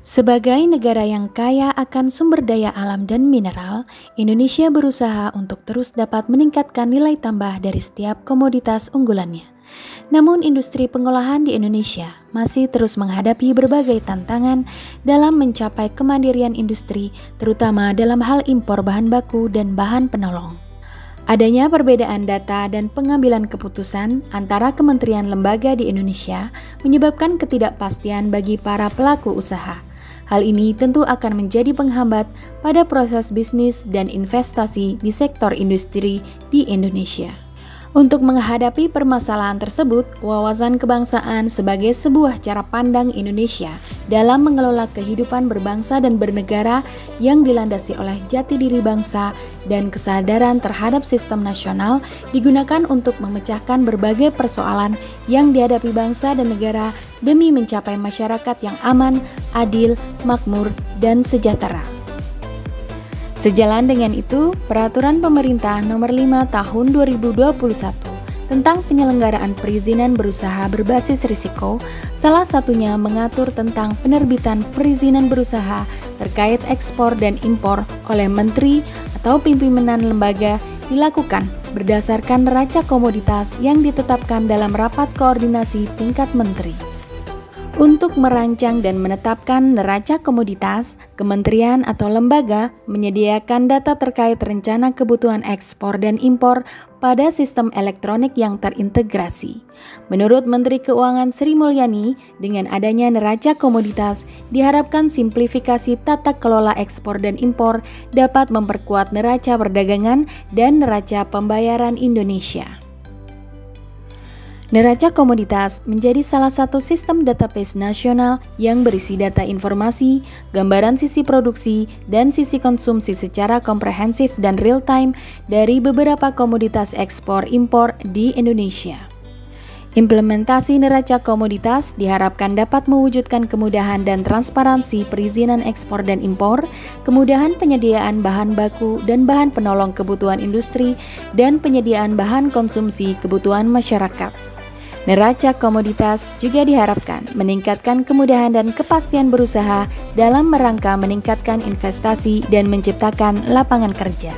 Sebagai negara yang kaya akan sumber daya alam dan mineral, Indonesia berusaha untuk terus dapat meningkatkan nilai tambah dari setiap komoditas unggulannya. Namun, industri pengolahan di Indonesia masih terus menghadapi berbagai tantangan dalam mencapai kemandirian industri, terutama dalam hal impor bahan baku dan bahan penolong. Adanya perbedaan data dan pengambilan keputusan antara kementerian lembaga di Indonesia menyebabkan ketidakpastian bagi para pelaku usaha. Hal ini tentu akan menjadi penghambat pada proses bisnis dan investasi di sektor industri di Indonesia. Untuk menghadapi permasalahan tersebut, wawasan kebangsaan sebagai sebuah cara pandang Indonesia dalam mengelola kehidupan berbangsa dan bernegara yang dilandasi oleh jati diri bangsa dan kesadaran terhadap sistem nasional digunakan untuk memecahkan berbagai persoalan yang dihadapi bangsa dan negara demi mencapai masyarakat yang aman, adil, makmur, dan sejahtera. Sejalan dengan itu, Peraturan Pemerintah Nomor 5 Tahun 2021 tentang penyelenggaraan perizinan berusaha berbasis risiko, salah satunya mengatur tentang penerbitan perizinan berusaha terkait ekspor dan impor oleh menteri atau pimpinan lembaga dilakukan berdasarkan neraca komoditas yang ditetapkan dalam rapat koordinasi tingkat menteri. Untuk merancang dan menetapkan neraca komoditas, kementerian atau lembaga menyediakan data terkait rencana kebutuhan ekspor dan impor pada sistem elektronik yang terintegrasi. Menurut Menteri Keuangan Sri Mulyani, dengan adanya neraca komoditas, diharapkan simplifikasi tata kelola ekspor dan impor dapat memperkuat neraca perdagangan dan neraca pembayaran Indonesia. Neraca komoditas menjadi salah satu sistem database nasional yang berisi data informasi, gambaran sisi produksi, dan sisi konsumsi secara komprehensif dan real-time dari beberapa komoditas ekspor-impor di Indonesia. Implementasi neraca komoditas diharapkan dapat mewujudkan kemudahan dan transparansi perizinan ekspor dan impor, kemudahan penyediaan bahan baku dan bahan penolong kebutuhan industri, dan penyediaan bahan konsumsi kebutuhan masyarakat. Neraca komoditas juga diharapkan meningkatkan kemudahan dan kepastian berusaha dalam rangka meningkatkan investasi dan menciptakan lapangan kerja.